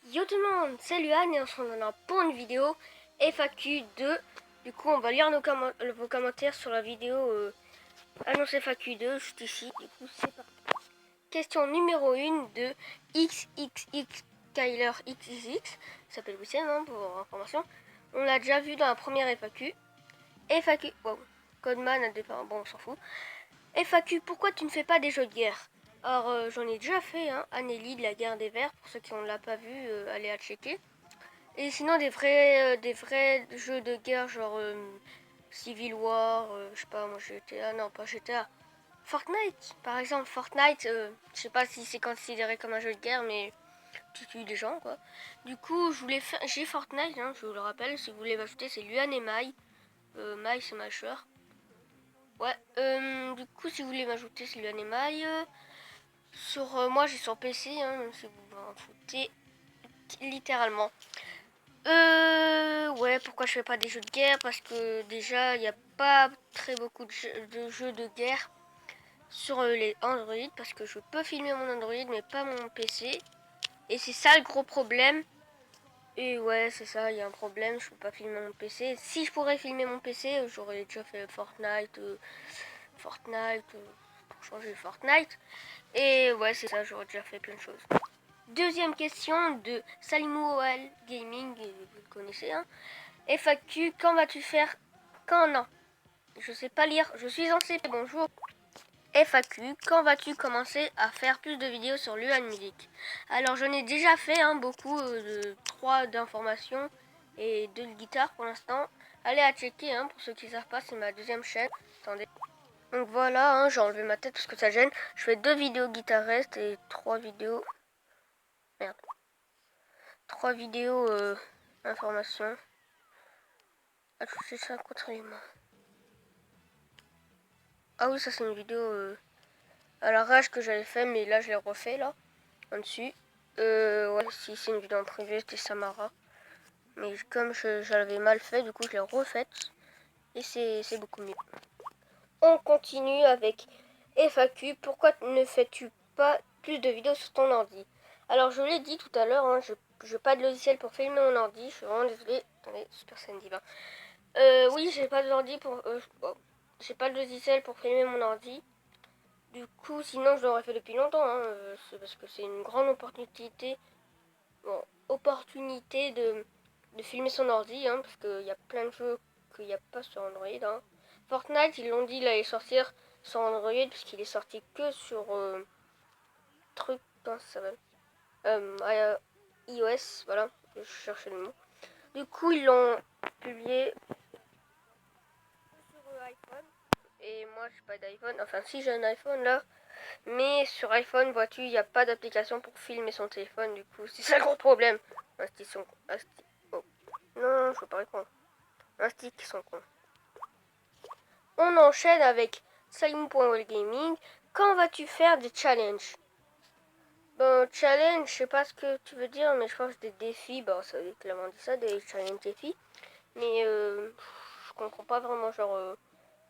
Yo tout le monde, c'est Luan et on se retrouve pour une vidéo FAQ 2. Du coup on va lire vos commentaires sur la vidéo annonce FAQ 2 juste ici. Du coup c'est parti. Question numéro 1 de XXX Kyler XXX. Ça s'appelle Wissem hein, pour information. On l'a déjà vu dans la première FAQ. FAQ, wow, Codeman a départ, bon on s'en fout. FAQ, pourquoi tu ne fais pas des jeux de guerre? Alors j'en ai déjà fait, hein, Anneli de la guerre des vers, pour ceux qui ne l'ont pas vu, allez à checker. Et sinon des vrais jeux de guerre genre Civil War, je sais pas moi GTA, non pas GTA, Fortnite par exemple. Fortnite, je sais pas si c'est considéré comme un jeu de guerre mais tu tues des gens quoi. Du coup je voulais faire, j'ai Fortnite, hein, je vous le rappelle, si vous voulez m'ajouter c'est Luan et Mai. Mai c'est ma soeur. Ouais, du coup si vous voulez m'ajouter c'est Luan et Mai. Sur moi j'ai sur PC, hein, si vous m'en foutez littéralement. Ouais, pourquoi je fais pas des jeux de guerre? Parce que déjà il n'y a pas très beaucoup de jeux de guerre sur les Android, parce que je peux filmer mon Android mais pas mon PC. Et c'est ça le gros problème. Et ouais, c'est ça, il y a un problème, je peux pas filmer mon PC. Si je pourrais filmer mon PC, j'aurais déjà fait Fortnite, pour changer Fortnite. Et ouais, c'est ça, j'aurais déjà fait plein de choses. Deuxième question de Salimoual Gaming, vous le connaissez, hein. FAQ, quand vas-tu faire? Quand non? Je sais pas lire, je suis en CP, bonjour. FAQ, quand vas-tu commencer à faire plus de vidéos sur Luan Music? Alors j'en ai déjà fait beaucoup, 3 d'informations et 2 de guitare pour l'instant. Allez à checker, hein, pour ceux qui ne savent pas, c'est ma deuxième chaîne. Attendez. Donc voilà, hein, j'ai enlevé ma tête parce que ça gêne. Je fais 2 vidéos guitaristes et 3 vidéos... Merde. 3 vidéos informations. Ah, je fais ça contre les mains. Ah oui, ça c'est une vidéo à l'arrache que j'avais fait, mais là je l'ai refait là, en dessus. Ouais, si c'est une vidéo en privé, c'était Samara. Mais comme je l'avais mal fait, du coup je l'ai refaite. Et c'est beaucoup mieux. On continue avec FAQ. Pourquoi ne fais-tu pas plus de vidéos sur ton ordi? Alors je l'ai dit tout à l'heure, hein, je n'ai pas de logiciel pour filmer mon ordi. Je suis vraiment désolée. Attendez, super scène divin. Oui, j'ai pas d'ordi pour... j'ai pas de logiciel pour filmer mon ordi. Du coup, sinon je l'aurais fait depuis longtemps, hein. C'est parce que c'est une grande opportunité, de filmer son ordi, hein, parce qu'il y a plein de jeux qu'il n'y a pas sur Android, hein. Fortnite, ils l'ont dit, il allait sortir sur Android, puisqu'il est sorti que sur truc, comment ça s'appelle, iOS, voilà, je cherchais le mot. Du coup, ils l'ont publié sur iPhone. Et moi, j'ai pas d'iPhone. Enfin, si j'ai un iPhone là. Mais sur iPhone, vois-tu, il n'y a pas d'application pour filmer son téléphone. Du coup, c'est ça le gros problème. Oh. Non, je veux pas répondre. Un stick, ils sont cons. On enchaîne avec Salim.wellgaming. Quand vas-tu faire des challenges? Bon, challenge, je sais pas ce que tu veux dire, mais je pense des défis. Bon, ça veut clairement dit ça, des challenge défis. Mais je comprends pas vraiment, genre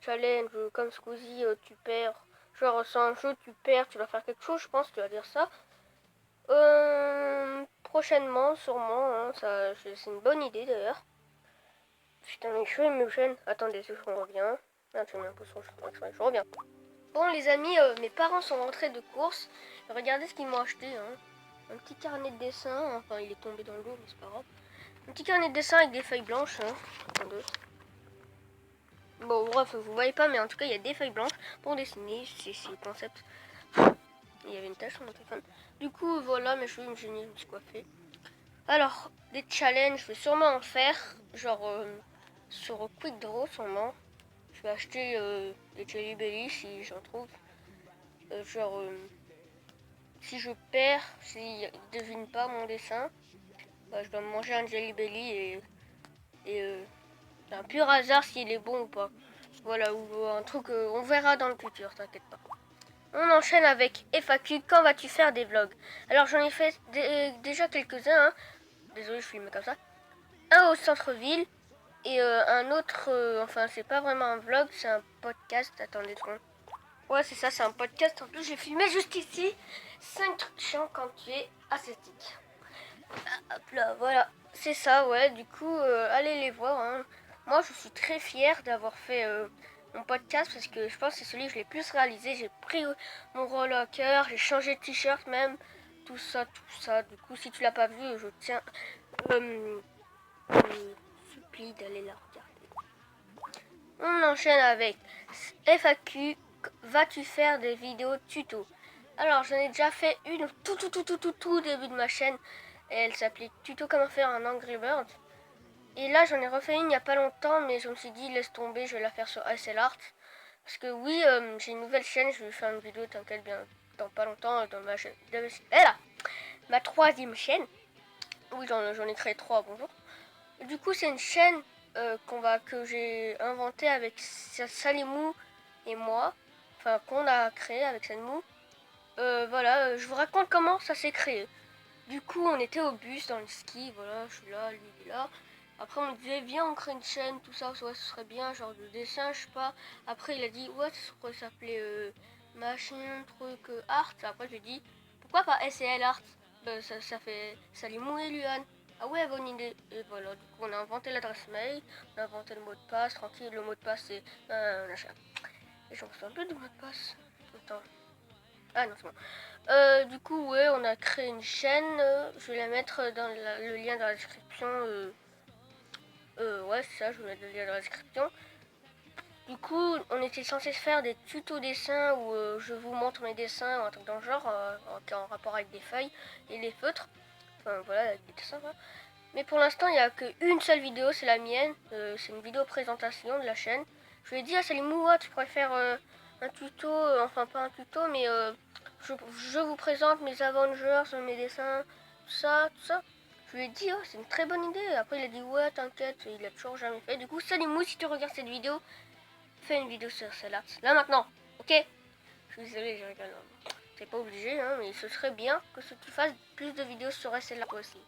challenge comme Squeezie, tu perds. Genre c'est un jeu, tu perds, tu dois faire quelque chose, je pense, tu vas dire ça. Prochainement, sûrement, hein, ça, c'est une bonne idée d'ailleurs. Putain, mes cheveux me gênent. Attendez, je reviens. Ah, j'ai mis un peu sur je reviens. Bon, les amis, mes parents sont rentrés de course. Regardez ce qu'ils m'ont acheté, hein. Un petit carnet de dessin, enfin, il est tombé dans l'eau, mais c'est pas grave. Un petit carnet de dessin avec des feuilles blanches, hein. Attendez. Bon, bref, vous voyez pas, mais en tout cas, il y a des feuilles blanches pour dessiner. C'est le concept. Il y avait une tache sur mon téléphone. Du coup, voilà, mes cheveux me gênaient, je me suis coiffée. Alors, des challenges, je vais sûrement en faire. Genre, sur Quick Draw, sûrement. Je vais acheter des Jelly Belly si j'en trouve. Genre, si je perds, s'ils ne devinent pas mon dessin, bah, je dois manger un Jelly Belly et c'est un pur hasard s'il est bon ou pas. Voilà, ou un truc, on verra dans le futur, t'inquiète pas. On enchaîne avec FAQ, quand vas-tu faire des vlogs? Alors j'en ai fait déjà quelques-uns, hein. Désolé, je filme comme ça. Un au centre-ville et un autre, enfin c'est pas vraiment un vlog, c'est un podcast, attendez 2 secondes. Ouais c'est ça, c'est un podcast, en plus j'ai filmé juste ici 5 trucs chiants quand tu es ascétique. Là, voilà, c'est ça, ouais. Du coup, allez les voir. Hein. Moi, je suis très fière d'avoir fait mon podcast parce que je pense que c'est celui que je l'ai plus réalisé. J'ai pris mon rôle à cœur, j'ai changé de t-shirt même, tout ça, tout ça. Du coup, si tu l'as pas vu, je tiens, supplie d'aller la regarder. On enchaîne avec FAQ. Vas-tu faire des vidéos tuto? Alors, j'en ai déjà fait une au tout début de ma chaîne. Et elle s'appelait Tuto comment faire un Angry Bird. Et là, j'en ai refait une il n'y a pas longtemps, mais je me suis dit, laisse tomber, je vais la faire sur SLArt. Parce que oui, j'ai une nouvelle chaîne, je vais faire une vidéo, t'inquiète bien, dans pas longtemps, dans ma chaîne. Là, ma troisième chaîne. Oui, j'en ai créé trois, bonjour. Du coup, c'est une chaîne que j'ai inventée avec Salimou et moi. Enfin, qu'on a créé avec Salimou. Voilà, je vous raconte comment ça s'est créé. Du coup, on était au bus dans le ski, voilà, je suis là, lui il est là. Après, on me disait, viens, on crée une chaîne, tout ça, ouais, ce serait bien, genre de dessin, je sais pas. Après, il a dit, ouais, ça pourrait s'appeler machin, truc, art. Après, je lui ai dit, pourquoi pas SL Art? Ça fait Salimou et Luan. Ah ouais, bonne idée. Et voilà, du coup, on a inventé l'adresse mail, on a inventé le mot de passe, tranquille, le mot de passe, c'est machin. Et j'en souviens plus du mot de passe. Attends. Ah non, c'est bon. Du coup, ouais, on a créé une chaîne. Je vais la mettre dans le lien dans la description. Ouais, c'est ça, je vais mettre le lien dans la description. Du coup, on était censé faire des tutos dessins où je vous montre mes dessins ou un truc dans le genre, en rapport avec des feuilles et des feutres. Enfin, voilà, avec des dessins, voilà. Mais pour l'instant, il n'y a qu'une seule vidéo, c'est la mienne. C'est une vidéo présentation de la chaîne. Je lui ai dit à Salimou, tu pourrais faire un tuto, enfin pas un tuto, mais je vous présente mes Avengers, mes dessins, tout ça, tout ça. Je lui ai dit, oh, c'est une très bonne idée. Après, il a dit, ouais, t'inquiète, il a toujours jamais fait. Du coup, Salimou, si tu regardes cette vidéo, fais une vidéo sur SLArt. Là, maintenant, ok? Je suis désolée, je rigole. C'est pas obligé, hein, mais ce serait bien que tu fasses plus de vidéos sur SLArt aussi.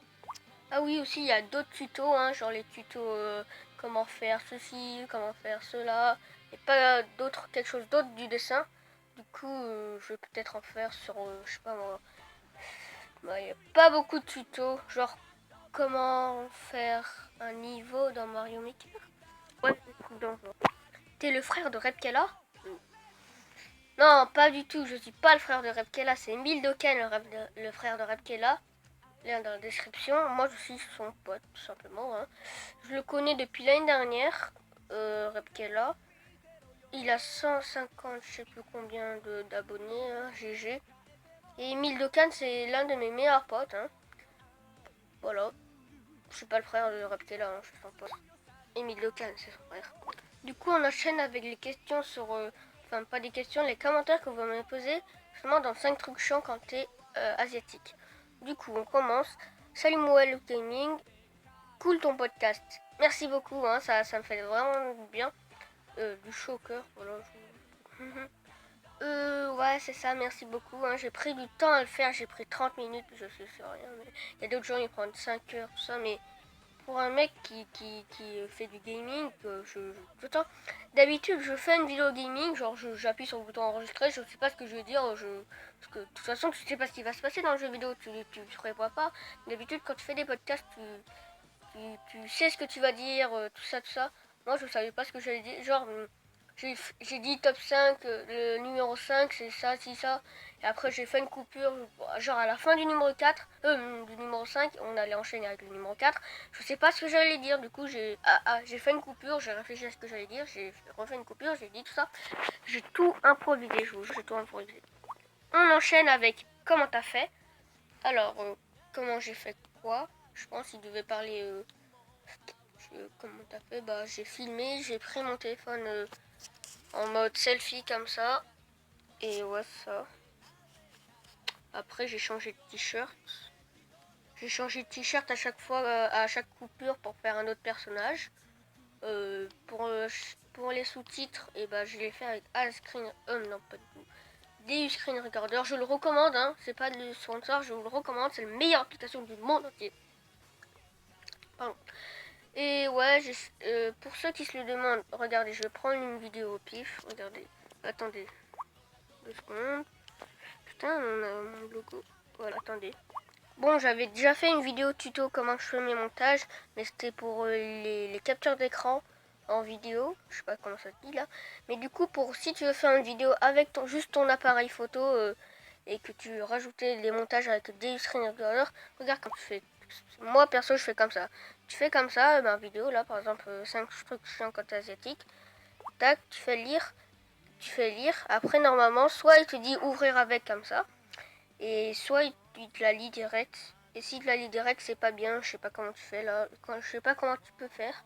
Ah oui, aussi, il y a d'autres tutos, hein, genre les tutos comment faire ceci, comment faire cela, et pas quelque chose d'autre du dessin. Du coup, je vais peut-être en faire sur, je sais pas moi, il n'y a pas beaucoup de tutos, genre comment faire un niveau dans Mario Maker. Ouais, t'es le frère de Repkela? Non, pas du tout, je suis pas le frère de Repkela, c'est Emile Doken, le frère de Repkela. Lien dans la description. Moi, je suis son pote, tout simplement. Hein. Je le connais depuis l'année dernière, Repkela. Il a 150, je sais plus combien d'abonnés, hein, GG. Et Emile Dokan, c'est l'un de mes meilleurs potes. Hein. Voilà. Je suis pas le frère de Repkela, hein, je suis son pote. Emile Dokan, c'est son frère. Du coup, on enchaîne avec les questions sur... enfin, pas des questions, les commentaires que vous m'avez posés, justement dans 5 trucs chiants quand t'es asiatique. Du coup, on commence. Salut Moël Gaming, cool ton podcast. Merci beaucoup, hein, ça me fait vraiment bien. Du chaud au cœur, voilà. Ouais, c'est ça, merci beaucoup. Hein. J'ai pris du temps à le faire, j'ai pris 30 minutes, je sais, c'est rien. Mais il y a d'autres gens, ils prennent 5 heures, tout ça, mais pour un mec qui fait du gaming, d'habitude, je fais une vidéo gaming, genre j'appuie sur le bouton enregistrer, je sais pas ce que je vais dire, parce que de toute façon, tu sais pas ce qui va se passer dans le jeu vidéo, tu prévois pas. D'habitude, quand tu fais des podcasts, tu sais ce que tu vas dire, tout ça, tout ça. Moi, je savais pas ce que j'allais dire, genre... J'ai dit top 5, le numéro 5 c'est ça, c'est ça. Et après j'ai fait une coupure, genre à la fin du numéro 4, du numéro 5, on allait enchaîner avec le numéro 4. Je sais pas ce que j'allais dire, du coup j'ai fait une coupure, j'ai réfléchi à ce que j'allais dire, j'ai refait une coupure, j'ai dit tout ça. J'ai tout improvisé, je vous jure, j'ai tout improvisé. On enchaîne avec comment t'as fait. Alors, comment j'ai fait quoi? Je pense qu'il devait parler... comment t'as fait? Bah j'ai filmé, j'ai pris mon téléphone... en mode selfie comme ça. Et ouais, ça. Après, j'ai changé de t-shirt. J'ai changé de t-shirt à chaque fois, à chaque coupure pour faire un autre personnage. Pour les sous-titres, et bah, je l'ai fait avec Allscreen. Non, pas du tout. DU Screen Recorder. Je le recommande, hein. C'est pas de sponsor, je vous le recommande. C'est la meilleure application du monde entier. Pardon. Et ouais, pour ceux qui se le demandent, regardez, je vais prendre une vidéo au pif. Regardez. Attendez. 2 secondes. Putain, on a mon logo. Voilà, attendez. Bon, j'avais déjà fait une vidéo tuto comment je fais mes montages, mais c'était pour les captures d'écran en vidéo. Je sais pas comment ça se dit là. Mais du coup, pour si tu veux faire une vidéo avec juste ton appareil photo et que tu rajoutais les montages avec des screen recorder, regarde comme tu fais. Moi perso, je fais comme ça. Tu fais comme ça, ma vidéo là, par exemple 5 trucs chiants côté asiatique. Tac, tu fais lire. Tu fais lire. Après, normalement, soit il te dit ouvrir avec comme ça. Et soit il te la lit direct. Et s'il te la lit direct, c'est pas bien. Je sais pas comment tu fais là. Je sais pas comment tu peux faire.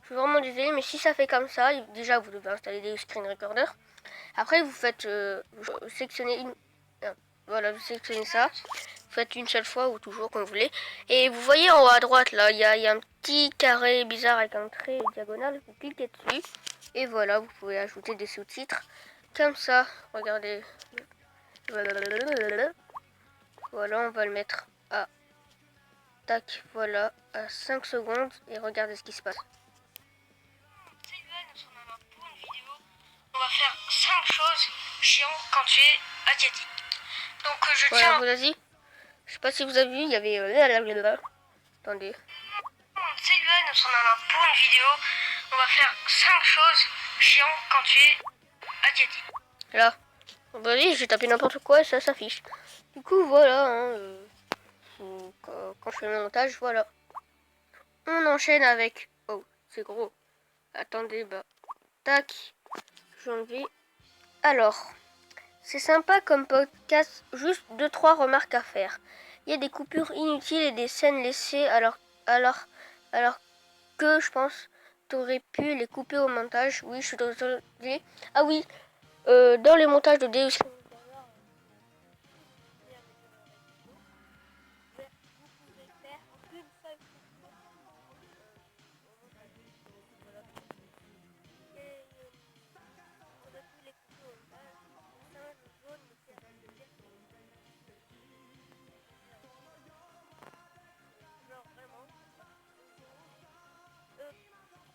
Je suis vraiment désolée, mais si ça fait comme ça, déjà vous devez installer des screen recorders. Après, vous faites. Vous sélectionnez une. Voilà, vous sélectionnez ça. Vous faites une seule fois ou toujours comme vous voulez. Et vous voyez en haut à droite là, il y a un petit carré bizarre avec un trait diagonal. Vous cliquez dessus. Et voilà, vous pouvez ajouter des sous-titres. Comme ça, regardez. Voilà, on va le mettre à tac, voilà, à 5 secondes et regardez ce qui se passe. Pour une vidéo, on va faire 5 choses chiantes quand tu es asiatique. Donc je tiens... Voilà, vas-y. Je sais pas si vous avez vu, il y avait... Attendez. Salut à nous sommes pour une vidéo, on va faire 5 choses chiantes quand tu es asiatique. Là. Vas-y, j'ai tapé n'importe quoi et ça s'affiche. Du coup, voilà, hein, quand je fais le montage, voilà. On enchaîne avec... Oh, c'est gros. Attendez, bah... Tac. J'ai enlevé. Alors, c'est sympa comme podcast, juste 2-3 remarques à faire. Il y a des coupures inutiles et des scènes laissées alors que je pense t'aurais pu les couper au montage. Oui, je suis désolée. Ah oui, dans les montages de Deus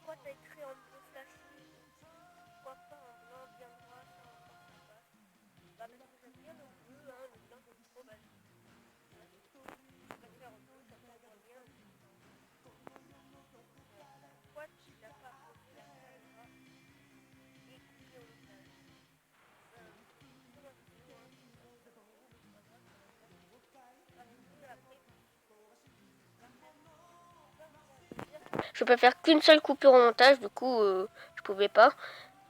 pourquoi t'as écrit en bleu flashy? Pourquoi pas en blanc bien droit sans passe? Bah parce que j'aime bien le bleu, hein, le blanc c'est trop basique. Je préfère en bleu, ça fait moins bien. Pourquoi tu n'as pas posé la caméra et coupé au montage? Je peux faire qu'une seule coupure au montage, du coup je pouvais pas.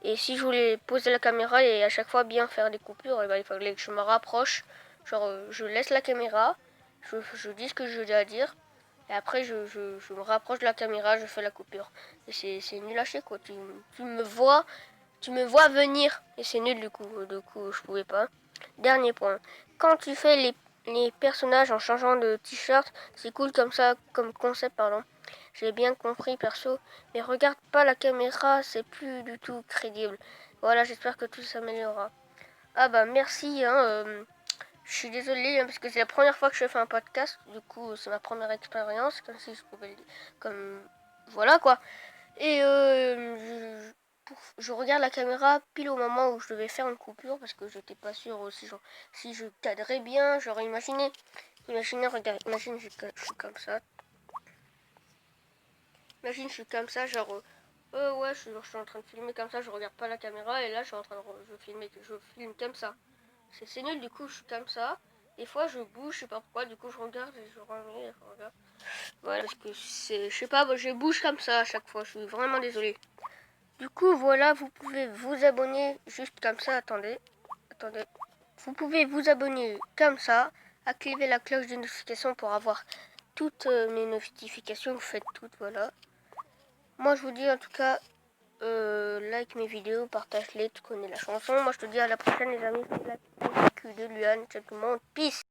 Et si je voulais poser la caméra et à chaque fois bien faire des coupures, et ben, il fallait que je me rapproche. Genre je laisse la caméra, je dis ce que j'ai à dire. Et après je me rapproche de la caméra, je fais la coupure. Et c'est nul à chier quoi. Tu me vois venir. Et c'est nul du coup je pouvais pas. Dernier point. Quand tu fais les personnages en changeant de t-shirt, c'est cool comme ça, comme concept pardon. J'ai bien compris perso, mais regarde pas la caméra, c'est plus du tout crédible. Voilà, j'espère que tout s'améliorera. Ah bah merci, hein, je suis désolée hein, parce que c'est la première fois que je fais un podcast, du coup c'est ma première expérience, comme si je pouvais le dire, comme voilà quoi. Et je regarde la caméra pile au moment où je devais faire une coupure parce que j'étais pas sûre aussi genre, si je cadrais bien, j'aurais imaginé, regarde, imagine je suis comme ça. Imagine, je suis comme ça, genre, ouais, je suis en train de filmer comme ça, je regarde pas la caméra, et là, je suis en train de, je filme comme ça. C'est nul, du coup, je suis comme ça. Des fois, je bouge, je sais pas pourquoi, du coup, je regarde et je regarde. Voilà, parce que c'est, je sais pas, je bouge comme ça à chaque fois, je suis vraiment désolée. Du coup, voilà, vous pouvez vous abonner juste comme ça, attendez. Vous pouvez vous abonner comme ça, activer la cloche de notification pour avoir toutes mes notifications, vous faites toutes, voilà. Moi je vous dis en tout cas, like mes vidéos, partage-les, tu connais la chanson. Moi je te dis à la prochaine les amis, c'est la cul de Luan, tout le monde, peace.